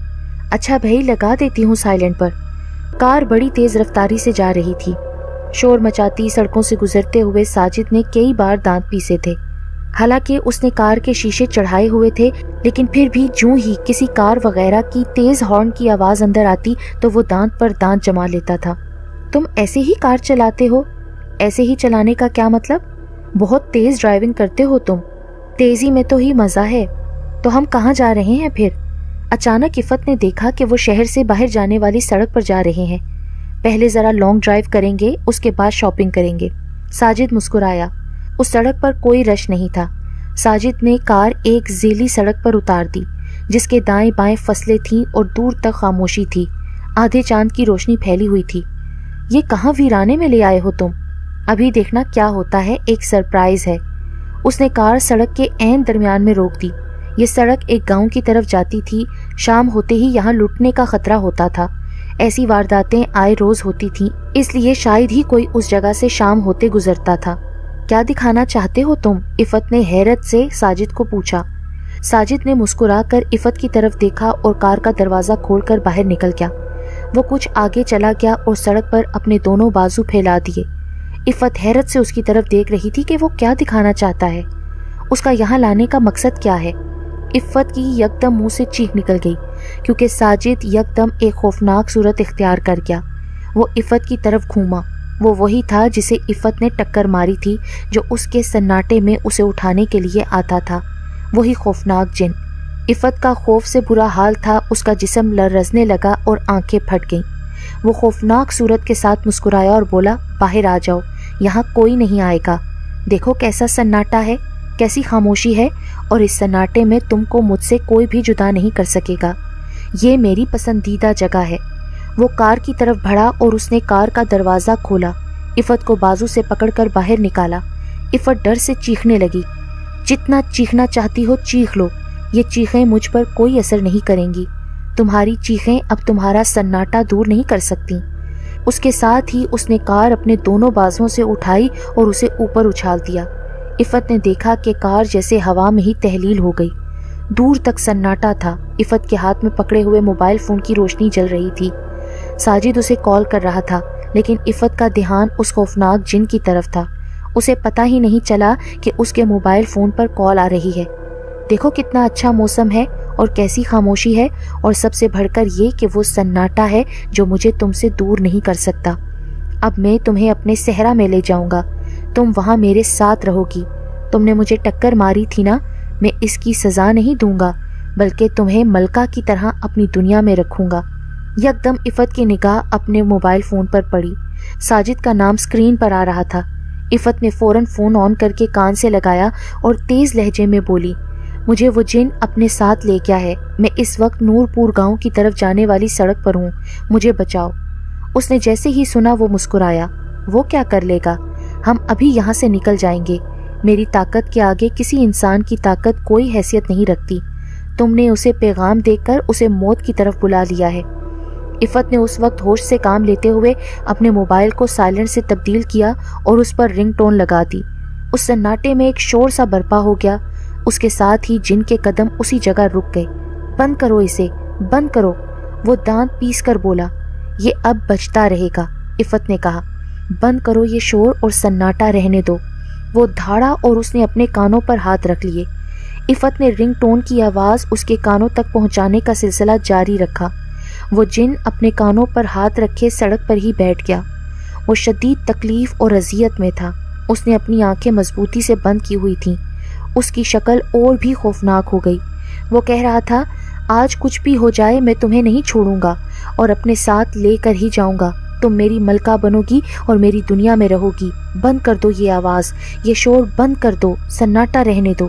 अच्छा भाई, लगा देती हूँ साइलेंट पर। कार बड़ी तेज रफ्तारी से जा रही थी। शोर मचाती सड़कों से गुजरते हुए साजिद ने कई बार दांत पीसे थे। हालांकि उसने कार के शीशे चढ़ाए हुए थे, लेकिन फिर भी जूं ही किसी कार वगैरह की तेज हॉर्न की आवाज अंदर आती तो वो दांत पर दांत जमा लेता था। तुम ऐसे ही कार चलाते हो? ऐसे ही चलाने का क्या मतलब? बहुत तेज ड्राइविंग करते हो तुम। तेजी में तो ही मजा है। तो हम कहाँ जा रहे हैं फिर? अचानक इफ़त ने देखा कि वो शहर से बाहर जाने वाली सड़क पर जा रहे हैं। पहले जरा लॉन्ग ड्राइव करेंगे, उसके बाद शॉपिंग करेंगे। साजिद मुस्कुराया। उस सड़क पर कोई रश नहीं था। साजिद ने कार एक ज़ीली सड़क पर उतार दी, जिसके दाएं बाएं फसलें थीं और दूर तक खामोशी थी। आधे चांद की रोशनी फैली हुई थी। ये कहाँ वीराने में ले आए हो तुम? अभी देखना क्या होता है, एक सरप्राइज है। उसने कार सड़क के ऐन दरमियान में रोक दी। ये सड़क एक गांव की तरफ जाती थी। शाम होते ही यहाँ लुटने का खतरा होता था। ऐसी वारदातें आए रोज होती थीं, इसलिए शायद ही कोई उस जगह से शाम होते गुजरता था। क्या दिखाना चाहते हो तुम? इफ़त ने हैरत से साजिद को पूछा। साजिद ने मुस्कुराकर इफ़त की तरफ देखा और कार का दरवाज़ा खोलकर बाहर निकल गया। वो कुछ आगे चला गया और सड़क पर अपने दोनों बाजू फैला दिए। इफ़त हैरत से उसकी तरफ देख रही थी कि वो क्या दिखाना चाहता है। उसका यहाँ लाने का मकसद क्या है? इफ़त की यकदम मुंह से चीख निकल गई, क्योंकि साजिद यकदम एक खौफनाक सूरत इख्तियार कर गया। वो इफ़त की तरफ घूमा। वो वही था जिसे इफ़त ने टक्कर मारी थी, जो उसके सन्नाटे में उसे उठाने के लिए आता था। वही खौफनाक जिन। इफ़त का खौफ से बुरा हाल था। उसका जिस्म लरजने लगा और आंखें फट गईं। वो खौफनाक सूरत के साथ मुस्कुराया और बोला, बाहर आ जाओ, यहाँ कोई नहीं आएगा। देखो कैसा सन्नाटा है, कैसी खामोशी है, और इस सन्नाटे में तुमको मुझसे कोई भी जुदा नहीं कर सकेगा। ये मेरी पसंदीदा जगह है। वो कार की तरफ बढ़ा और उसने कार का दरवाज़ा खोला। इफ़त को बाजू से पकड़कर बाहर निकाला। इफ़त डर से चीखने लगी। जितना चीखना चाहती हो चीख लो, ये चीखें मुझ पर कोई असर नहीं करेंगी। तुम्हारी चीखें अब तुम्हारा सन्नाटा दूर नहीं कर सकती। उसके साथ ही उसने कार अपने दोनों बाजुओं से उठाई और उसे ऊपर उछाल दिया। इफ़त ने देखा कि कार जैसे हवा में ही तहलील हो गई। दूर तक सन्नाटा था। इफ़त के हाथ में पकड़े हुए मोबाइल फ़ोन की रोशनी जल रही थी। साजिद उसे कॉल कर रहा था, लेकिन इफ़त का ध्यान उस खौफनाक जिन की तरफ था। उसे पता ही नहीं चला कि उसके मोबाइल फ़ोन पर कॉल आ रही है। देखो कितना अच्छा मौसम है और कैसी खामोशी है, और सबसे बढ़कर ये कि वो सन्नाटा है जो मुझे तुमसे दूर नहीं कर सकता। अब मैं तुम्हें अपने सहरा में ले जाऊंगा। तुम वहाँ मेरे साथ रहोगी। तुमने मुझे टक्कर मारी थी ना, मैं इसकी सज़ा नहीं दूंगा, बल्कि तुम्हें मलका की तरह अपनी दुनिया में रखूंगा। यकदम इफ़त की निगाह अपने मोबाइल फ़ोन पर पड़ी। साजिद का नाम स्क्रीन पर आ रहा था। इफ़त ने फ़ौरन फ़ोन ऑन करके कान से लगाया और तेज़ लहजे में बोली, मुझे वो जिन अपने साथ ले गया है। मैं इस वक्त नूरपुर गांव की तरफ जाने वाली सड़क पर हूँ, मुझे बचाओ। उसने जैसे ही सुना वो मुस्कुराया। वो क्या कर लेगा? हम अभी यहाँ से निकल जाएंगे। मेरी ताकत के आगे किसी इंसान की ताकत कोई हैसियत नहीं रखती। तुमने उसे पैगाम देकर उसे मौत की तरफ बुला लिया है। इफ़त ने उस वक्त होश से काम लेते हुए अपने मोबाइल को साइलेंट से तब्दील किया और उस पर रिंगटोन लगा दी। उस सन्नाटे में एक शोर सा बर्पा हो गया। उसके साथ ही जिन के कदम उसी जगह रुक गए। बंद करो इसे, बंद करो। वो दांत पीस कर बोला। ये अब बचता रहेगा, इफ़त ने कहा। बंद करो ये शोर और सन्नाटा रहने दो। वो धाड़ा और उसने अपने कानों पर हाथ रख लिए। इफ़त ने रिंगटोन की आवाज़ उसके कानों तक पहुंचाने का सिलसिला जारी रखा। وہ جن اپنے کانوں پر ہاتھ رکھے سڑک پر ہی بیٹھ گیا۔ وہ شدید تکلیف اور اذیت میں تھا۔ اس نے اپنی آنکھیں مضبوطی سے بند کی ہوئی تھیں۔ اس کی شکل اور بھی خوفناک ہو گئی۔ وہ کہہ رہا تھا، آج کچھ بھی ہو جائے میں تمہیں نہیں چھوڑوں گا اور اپنے ساتھ لے کر ہی جاؤں گا۔ تم میری ملکہ بنو گی اور میری دنیا میں رہو گی۔ بند کر دو یہ آواز، یہ شور بند کر دو، سناٹا رہنے دو۔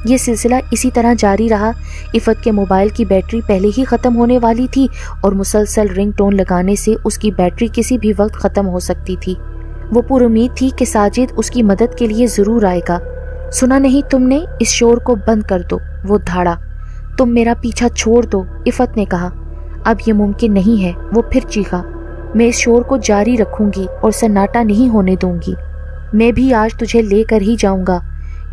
یہ سلسلہ اسی طرح جاری رہا۔ عفت کے موبائل کی بیٹری پہلے ہی ختم ہونے والی تھی اور مسلسل رنگ ٹون لگانے سے اس کی بیٹری کسی بھی وقت ختم ہو سکتی تھی۔ وہ پر امید تھی کہ ساجد اس کی مدد کے لیے ضرور آئے گا۔ سنا نہیں تم نے؟ اس شور کو بند کر دو، وہ دھاڑا۔ تم میرا پیچھا چھوڑ دو، عفت نے کہا۔ اب یہ ممکن نہیں ہے، وہ پھر چیخا۔ میں اس شور کو جاری رکھوں گی اور سناٹا نہیں ہونے دوں گی۔ میں بھی آج تجھے لے کر ہی جاؤں گا،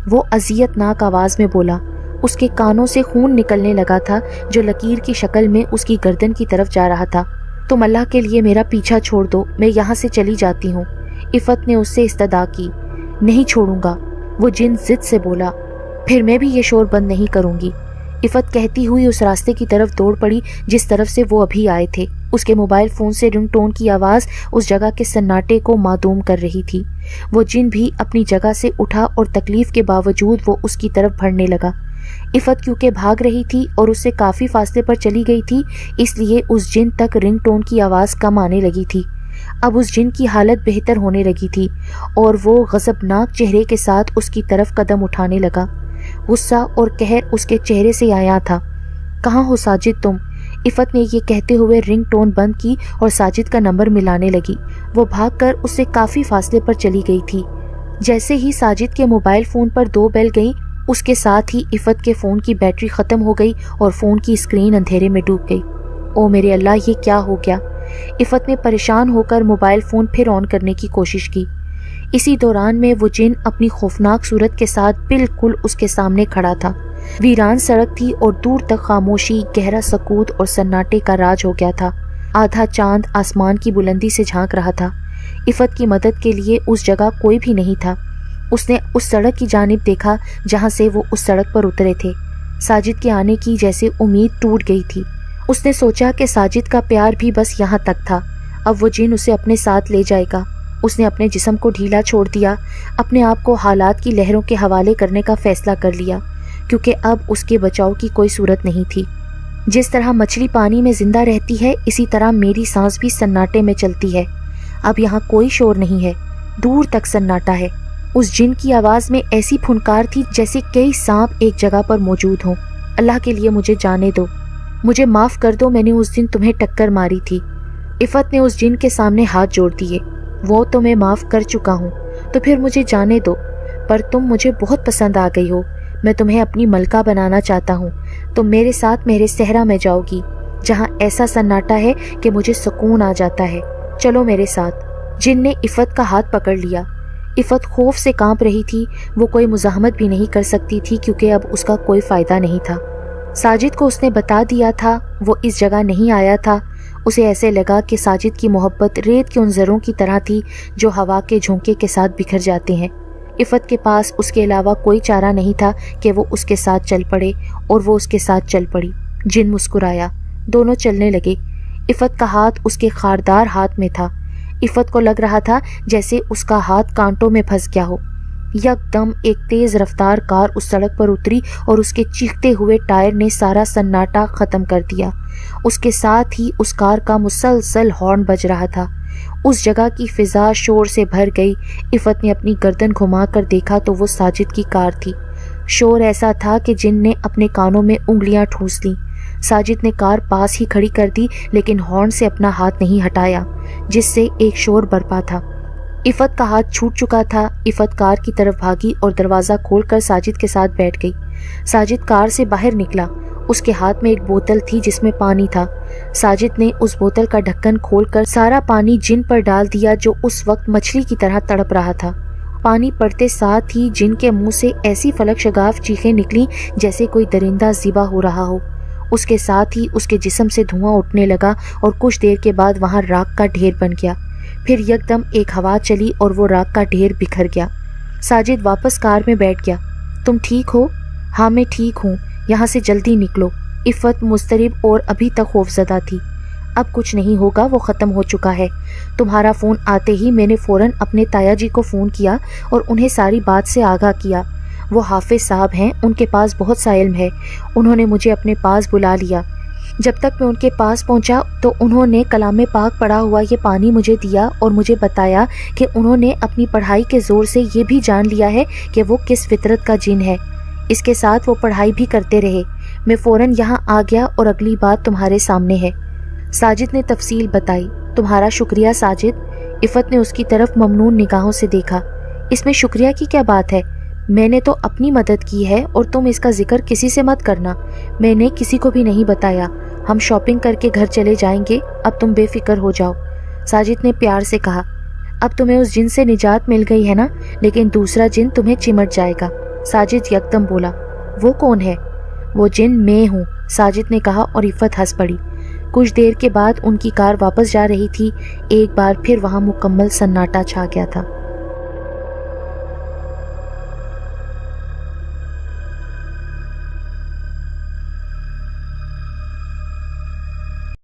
وہ اذیت ناک آواز میں بولا۔ اس کے کانوں سے خون نکلنے لگا تھا جو لکیر کی شکل میں اس کی گردن کی طرف جا رہا تھا۔ تم اللہ کے لیے میرا پیچھا چھوڑ دو، میں یہاں سے چلی جاتی ہوں، عفت نے اس سے استدعا کی۔ نہیں چھوڑوں گا، وہ جن ضد سے بولا۔ پھر میں بھی یہ شور بند نہیں کروں گی، عفت کہتی ہوئی اس راستے کی طرف دوڑ پڑی جس طرف سے وہ ابھی آئے تھے۔ اس کے موبائل فون سے رنگ ٹون کی آواز اس جگہ کے سناٹے کو معدوم کر رہی تھی۔ وہ جن بھی اپنی جگہ سے اٹھا اور تکلیف کے باوجود وہ اس کی طرف بڑھنے لگا۔ عفت کیونکہ بھاگ رہی تھی اور اس سے کافی فاصلے پر چلی گئی تھی، اس لیے اس جن تک رنگ ٹون کی آواز کم آنے لگی تھی۔ اب اس جن کی حالت بہتر ہونے لگی تھی اور وہ غضبناک چہرے کے ساتھ اس کی طرف قدم اٹھانے لگا۔ غصہ اور قہر اس کے چہرے سے عیاں تھا۔ کہاں ہو ساجد تم؟ عفت نے یہ کہتے ہوئے رنگ ٹون بند کی اور ساجد کا نمبر ملانے لگی۔ وہ بھاگ کر اس سے کافی فاصلے پر چلی گئی تھی۔ جیسے ہی ساجد کے موبائل فون پر 2 بیل گئیں، اس کے ساتھ ہی عفت کے فون کی بیٹری ختم ہو گئی اور فون کی اسکرین اندھیرے میں ڈوب گئی۔ او میرے اللہ، یہ کیا ہو گیا؟ عفت نے پریشان ہو کر موبائل فون پھر آن کرنے کی کوشش کی۔ اسی دوران میں وہ جن اپنی خوفناک صورت کے ساتھ بالکل اس کے سامنے کھڑا تھا۔ ویران سڑک تھی اور دور تک خاموشی، گہرا سکوت اور سناٹے کا راج ہو گیا تھا۔ آدھا چاند آسمان کی بلندی سے جھانک رہا تھا۔ عفت کی مدد کے لیے اس جگہ کوئی بھی نہیں تھا۔ اس نے اس سڑک کی جانب دیکھا جہاں سے وہ اس سڑک پر اترے تھے۔ ساجد کے آنے کی جیسے امید ٹوٹ گئی تھی۔ اس نے سوچا کہ ساجد کا پیار بھی بس یہاں تک تھا، اب وہ جن اسے اپنے ساتھ لے جائے گا۔ اس نے اپنے جسم کو ڈھیلا چھوڑ دیا، اپنے آپ کو حالات کی لہروں کے حوالے کرنے کا فیصلہ کر لیا، کیونکہ اب اس کے بچاؤ کی کوئی صورت نہیں تھی۔ جس طرح مچھلی پانی میں زندہ رہتی ہے، اسی طرح میری سانس بھی سناٹے میں چلتی ہے۔ اب یہاں کوئی شور نہیں ہے، دور تک سناٹا ہے۔ اس جن کی آواز میں ایسی پھنکار تھی جیسے کئی سانپ ایک جگہ پر موجود ہوں۔ اللہ کے لیے مجھے جانے دو، مجھے معاف کر دو، میں نے اس دن تمہیں ٹکر ماری تھی۔ عفت نے اس جن کے سامنے ہاتھ جوڑ دیے۔ وہ تو میں معاف کر چکا ہوں، تو پھر مجھے جانے دو، پر تم مجھے بہت پسند آ گئی ہو، میں تمہیں اپنی ملکہ بنانا چاہتا ہوں۔ تم میرے ساتھ میرے صحرا میں جاؤ گی، جہاں ایسا سناٹا ہے کہ مجھے سکون آ جاتا ہے۔ چلو میرے ساتھ۔ جن نے عفت کا ہاتھ پکڑ لیا۔ عفت خوف سے کانپ رہی تھی، وہ کوئی مزاحمت بھی نہیں کر سکتی تھی کیونکہ اب اس کا کوئی فائدہ نہیں تھا۔ ساجد کو اس نے بتا دیا تھا وہ اس جگہ نہیں آیا تھا۔ اسے ایسے لگا کہ ساجد کی محبت ریت کے ان ذروں کی طرح تھی جو ہوا کے جھونکے کے ساتھ بکھر جاتے ہیں۔ عفت کے پاس اس کے علاوہ کوئی چارہ نہیں تھا کہ وہ اس کے ساتھ چل پڑے، اور وہ اس کے ساتھ چل پڑی۔ جن مسکرایا، دونوں چلنے لگے۔ عفت کا ہاتھ اس کے خاردار ہاتھ میں تھا۔ عفت کو لگ رہا تھا جیسے اس کا ہاتھ کانٹوں میں پھنس گیا ہو۔ یک دم ایک تیز رفتار کار اس سڑک پر اتری اور اس کے چیختے ہوئے ٹائر نے سارا سناٹا ختم کر دیا۔ اس کے ساتھ ہی اس کار کا مسلسل ہارن بج رہا تھا۔ اس جگہ کی فضا شور سے بھر گئی۔ عفت نے اپنی گردن گھما کر دیکھا تو وہ ساجد کی کار تھی۔ شور ایسا تھا کہ جن نے اپنے کانوں میں انگلیاں ٹھونس لیں۔ ساجد نے کار پاس ہی کھڑی کر دی لیکن ہارن سے اپنا ہاتھ نہیں ہٹایا، جس سے ایک شور برپا تھا۔ عفت کا ہاتھ چھوٹ چکا تھا۔ عفت کار کی طرف بھاگی اور دروازہ کھول کر ساجد کے ساتھ بیٹھ گئی۔ ساجد کار سے باہر نکلا۔ اس کے ہاتھ میں ایک بوتل تھی جس میں پانی تھا۔ ساجد نے اس بوتل کا ڈھکن کھول کر سارا پانی جن پر ڈال دیا جو اس وقت مچھلی کی طرح تڑپ رہا تھا۔ پانی پڑتے ساتھ ہی جن کے منہ سے ایسی فلک شگاف چیخیں نکلی جیسے کوئی درندہ ذبح ہو رہا ہو۔ اس کے ساتھ ہی اس کے جسم سے دھواں اٹھنے لگا اور کچھ دیر کے بعد وہاں راکھ کا ڈھیر بن گیا۔ پھر یکدم ایک ہوا چلی اور وہ راکھ کا ڈھیر بکھر گیا۔ ساجد واپس کار میں بیٹھ گیا۔ تم ٹھیک ہو؟ ہاں میں ٹھیک ہوں، یہاں سے جلدی نکلو۔ عفت مضطرب اور ابھی تک خوفزدہ تھی۔ अब कुछ नहीं होगा, वो ख़त्म हो चुका है। तुम्हारा फ़ोन आते ही मैंने फ़ौरन अपने ताया जी को फ़ोन किया और उन्हें सारी बात से आगाह किया। वो हाफिज़ साहब हैं, उनके पास बहुत सा इल्म है। उन्होंने मुझे अपने पास बुला लिया। जब तक मैं उनके पास पहुंचा तो उन्होंने कलाम पाक पढ़ा हुआ ये पानी मुझे दिया और मुझे बताया कि उन्होंने अपनी पढ़ाई के ज़ोर से ये भी जान लिया है कि वो किस फितरत का जिन है। इसके साथ वो पढ़ाई भी करते रहे। मैं फ़ौरन यहाँ आ गया और अगली बात तुम्हारे सामने है। साजिद ने तफसील बताई। तुम्हारा शुक्रिया साजिद। इफ़त ने उसकी तरफ ममनून निगाहों से देखा। इसमें शुक्रिया की क्या बात है? मैंने तो अपनी मदद की है और तुम इसका जिक्र किसी से मत करना। मैंने किसी को भी नहीं बताया। हम शॉपिंग करके घर चले जाएंगे, अब तुम बेफिक्र हो जाओ। साजिद ने प्यार से कहा। अब तुम्हें उस जिन से निजात मिल गई है ना, लेकिन दूसरा जिन तुम्हें चिमट जाएगा। साजिद यकदम बोला। वो कौन है? वो जिन मैं हूँ, साजिद ने कहा और इफ़त हंस पड़ी। कुछ देर के बाद उनकी कार वापस जा रही थी। एक बार फिर वहाँ मुकम्मल सन्नाटा छा गया था।